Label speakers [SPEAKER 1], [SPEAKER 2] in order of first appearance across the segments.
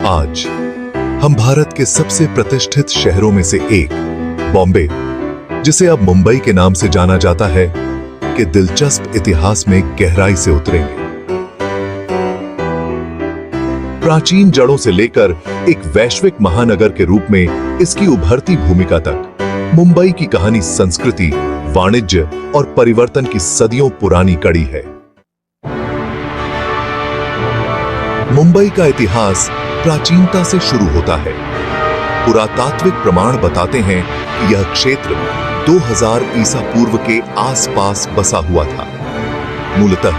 [SPEAKER 1] आज हम भारत के सबसे प्रतिष्ठित शहरों में से एक बॉम्बे, जिसे अब मुंबई के नाम से जाना जाता है, के दिलचस्प इतिहास में गहराई से उतरेंगे। प्राचीन जड़ों से लेकर एक वैश्विक महानगर के रूप में इसकी उभरती भूमिका तक, मुंबई की कहानी संस्कृति, वाणिज्य और परिवर्तन की सदियों पुरानी कड़ी है। मुंबई का इतिहास प्राचीनता से शुरू होता है। पुरातात्विक प्रमाण बताते हैं कि यह क्षेत्र 2000 ईसा पूर्व के आसपास बसा हुआ था। मूलतः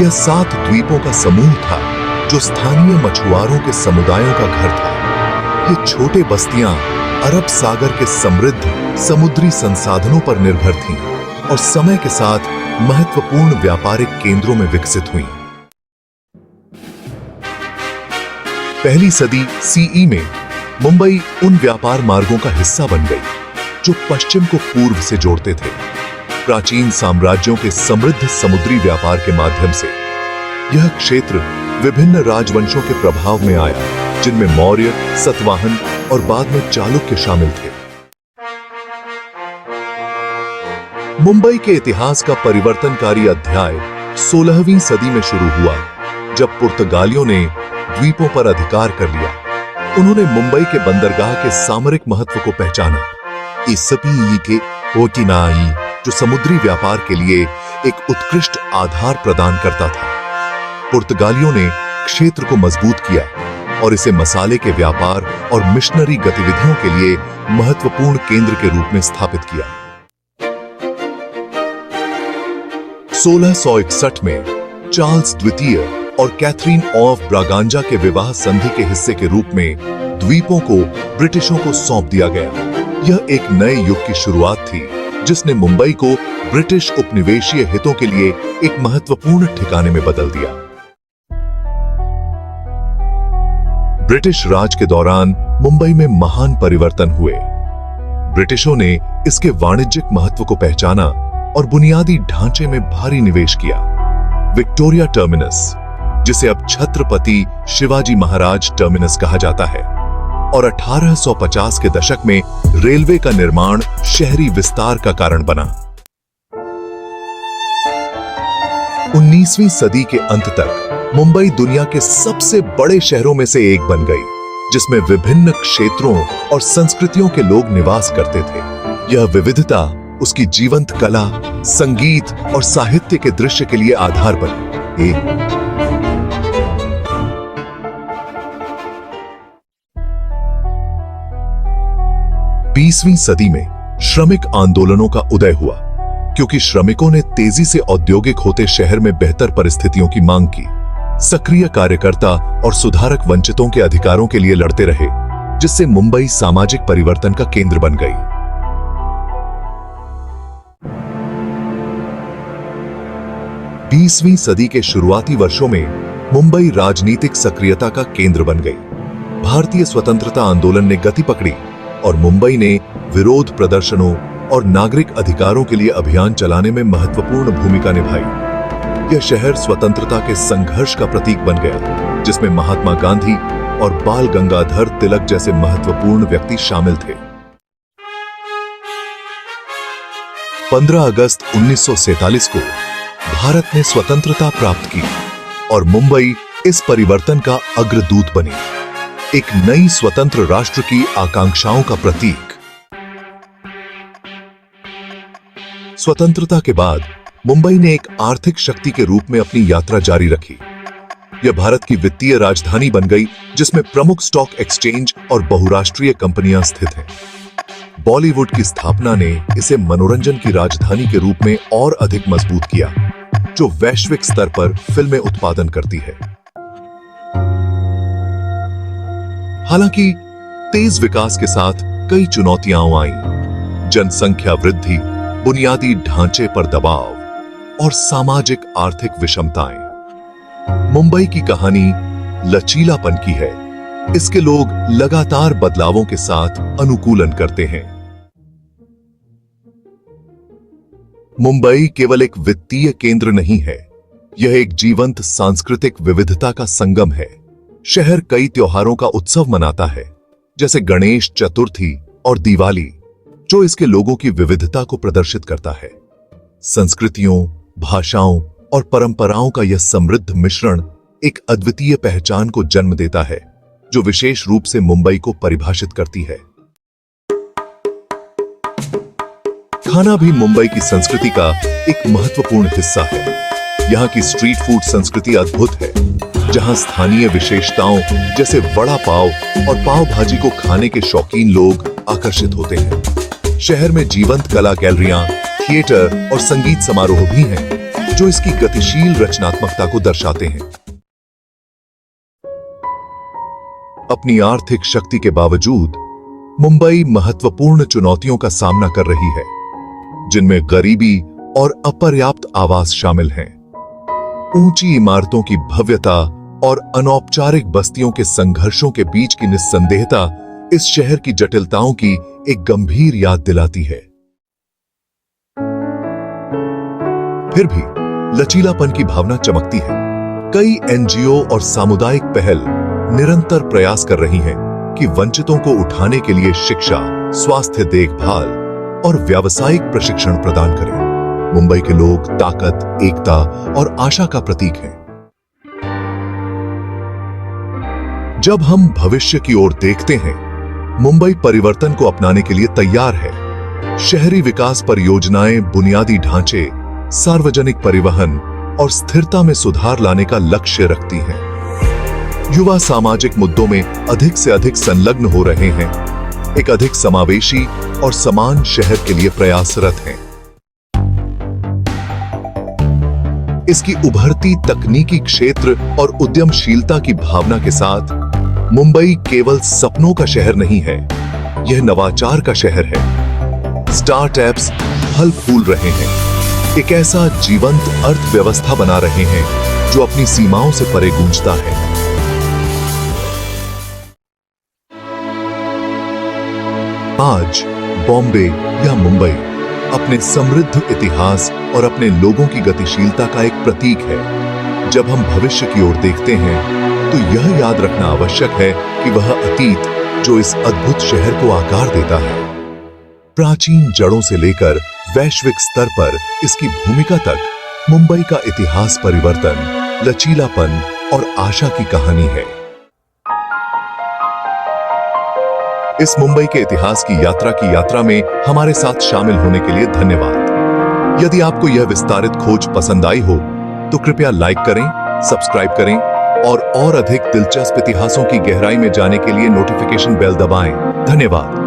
[SPEAKER 1] यह 7 द्वीपों का समूह था जो स्थानीय मछुआरों के समुदायों का घर था। ये छोटे बस्तियां अरब सागर के समृद्ध समुद्री संसाधनों पर निर्भर थीं और समय के साथ महत्वपूर्ण व्यापारिक केंद्रों में विकसित हुईं। पहली सदी सीई में मुंबई उन व्यापार मार्गों का हिस्सा बन गई जो पश्चिम को पूर्व से जोड़ते थे। प्राचीन साम्राज्यों के समृद्ध समुद्री व्यापार के माध्यम से यह क्षेत्र विभिन्न राजवंशों के प्रभाव में आया, जिनमें मौर्य, सतवाहन और बाद में चालुक्य शामिल थे। मुंबई के इतिहास का परिवर्तनकारी अध्याय 16वीं सदी में शुरू हुआ, जब पुर्तगालियों ने द्वीपों पर अधिकार कर लिया। उन्होंने मुंबई के बंदरगाह के सामरिक महत्व को पहचाना। के ओटिनाई, जो समुद्री व्यापार के लिए एक उत्कृष्ट आधार प्रदान करता था। पुर्तगालियों ने क्षेत्र को मजबूत किया और इसे मसाले के व्यापार और मिशनरी गतिविधियों के लिए महत्वपूर्ण केंद्र के रूप में स्थापित किया। 1661 में चार्ल्स द्वितीय और कैथरीन ऑफ ब्रागांजा के विवाह संधि के हिस्से के रूप में द्वीपों को ब्रिटिशों को सौंप दिया गया। यह एक नए युग की शुरुआत थी, जिसने मुंबई को ब्रिटिश उपनिवेशीय हितों के लिए एक महत्वपूर्ण ठिकाने में बदल दिया। ब्रिटिश राज के दौरान मुंबई में महान परिवर्तन हुए। ब्रिटिशों ने इसके वाणिज्यिक महत्व को पहचाना और बुनियादी ढांचे में भारी निवेश किया। विक्टोरिया टर्मिनस, जिसे अब छत्रपति शिवाजी महाराज टर्मिनस कहा जाता है, और 1850 के दशक में रेलवे का निर्माण शहरी विस्तार का कारण बना। 19वीं सदी के अंत तक मुंबई दुनिया के सबसे बड़े शहरों में से एक बन गई, जिसमें विभिन्न क्षेत्रों और संस्कृतियों के लोग निवास करते थे। यह विविधता उसकी जीवंत कला, संगीत और साहित्य के दृश्य के लिए आधार बनी। 20वीं सदी में श्रमिक आंदोलनों का उदय हुआ, क्योंकि श्रमिकों ने तेजी से औद्योगिक होते शहर में बेहतर परिस्थितियों की मांग की। सक्रिय कार्यकर्ता और सुधारक वंचितों के अधिकारों के लिए लड़ते रहे, जिससे मुंबई सामाजिक परिवर्तन का केंद्र बन गई। बीसवीं सदी के शुरुआती वर्षों में मुंबई राजनीतिक सक्रियता का केंद्र बन गई। भारतीय स्वतंत्रता आंदोलन ने गति पकड़ी और मुंबई ने विरोध प्रदर्शनों और नागरिक अधिकारों के लिए अभियान चलाने में महत्वपूर्ण भूमिका निभाई। यह शहर स्वतंत्रता के संघर्ष का प्रतीक बन गया, जिसमें महात्मा गांधी और बाल गंगाधर तिलक जैसे महत्वपूर्ण व्यक्ति शामिल थे। 15 अगस्त 1947 को भारत ने स्वतंत्रता प्राप्त की और मुंबई इस परिवर्तन का अग्रदूत बनी, एक नई स्वतंत्र राष्ट्र की आकांक्षाओं का प्रतीक। स्वतंत्रता के बाद मुंबई ने एक आर्थिक शक्ति के रूप में अपनी यात्रा जारी रखी। यह भारत की वित्तीय राजधानी बन गई, जिसमें प्रमुख स्टॉक एक्सचेंज और बहुराष्ट्रीय कंपनियां स्थित हैं। बॉलीवुड की स्थापना ने इसे मनोरंजन की राजधानी के रूप में और अधिक मजबूत किया, जो वैश्विक स्तर पर फिल्में उत्पादन करती है। हालांकि तेज विकास के साथ कई चुनौतियां आईं। जनसंख्या वृद्धि, बुनियादी ढांचे पर दबाव और सामाजिक आर्थिक विषमताएं। मुंबई की कहानी लचीलापन की है। इसके लोग लगातार बदलावों के साथ अनुकूलन करते हैं। मुंबई केवल एक वित्तीय केंद्र नहीं है, यह एक जीवंत सांस्कृतिक विविधता का संगम है। शहर कई त्योहारों का उत्सव मनाता है, जैसे गणेश चतुर्थी और दिवाली, जो इसके लोगों की विविधता को प्रदर्शित करता है। संस्कृतियों, भाषाओं और परंपराओं का यह समृद्ध मिश्रण एक अद्वितीय पहचान को जन्म देता है, जो विशेष रूप से मुंबई को परिभाषित करती है। खाना भी मुंबई की संस्कृति का एक महत्वपूर्ण हिस्सा है। यहाँ की स्ट्रीट फूड संस्कृति अद्भुत है, जहाँ स्थानीय विशेषताओं जैसे वड़ा पाव और पाव भाजी को खाने के शौकीन लोग आकर्षित होते हैं। शहर में जीवंत कला गैलरियां, थिएटर और संगीत समारोह भी हैं, जो इसकी गतिशील रचनात्मकता को दर्शाते हैं। अपनी आर्थिक शक्ति के बावजूद मुंबई महत्वपूर्ण चुनौतियों का सामना कर रही है, जिनमें गरीबी और अपर्याप्त आवास शामिल हैं। ऊंची इमारतों की भव्यता और अनौपचारिक बस्तियों के संघर्षों के बीच की निस्संदेहता इस शहर की जटिलताओं की एक गंभीर याद दिलाती है। फिर भी लचीलापन की भावना चमकती है। कई एनजीओ और सामुदायिक पहल निरंतर प्रयास कर रही हैं कि वंचितों को उठाने के लिए शिक्षा, स्वास्थ्य देखभाल और व्यावसायिक प्रशिक्षण प्रदान करें। मुंबई के लोग ताकत, एकता और आशा का प्रतीक हैं। जब हम भविष्य की ओर देखते हैं, मुंबई परिवर्तन को अपनाने के लिए तैयार है। शहरी विकास परियोजनाएं बुनियादी ढांचे, सार्वजनिक परिवहन और स्थिरता में सुधार लाने का लक्ष्य रखती हैं। युवा सामाजिक मुद्दों में अधिक से अधिक संलग्न हो रहे हैं, एक अधिक समावेशी और समान शहर के लिए प्रयासरत हैं। इसकी उभरती तकनीकी क्षेत्र और उद्यमशीलता की भावना के साथ मुंबई केवल सपनों का शहर नहीं है, यह नवाचार का शहर है। स्टार्टअप्स फल फूल रहे हैं, एक ऐसा जीवंत अर्थव्यवस्था बना रहे हैं जो अपनी सीमाओं से परे गूंजता है। आज बॉम्बे या मुंबई अपने समृद्ध इतिहास और अपने लोगों की गतिशीलता का एक प्रतीक है। जब हम भविष्य की ओर देखते हैं, तो यह याद रखना आवश्यक है कि वह अतीत जो इस अद्भुत शहर को आकार देता है, प्राचीन जड़ों से लेकर वैश्विक स्तर पर इसकी भूमिका तक, मुंबई का इतिहास परिवर्तन, लचीलापन और आशा की कहानी है। इस मुंबई के इतिहास की यात्रा में हमारे साथ शामिल होने के लिए धन्यवाद। यदि आपको यह विस्तारित खोज पसंद आई हो, तो कृपया लाइक करें, सब्सक्राइब करें और अधिक दिलचस्प इतिहासों की गहराई में जाने के लिए नोटिफिकेशन बेल दबाएं। धन्यवाद।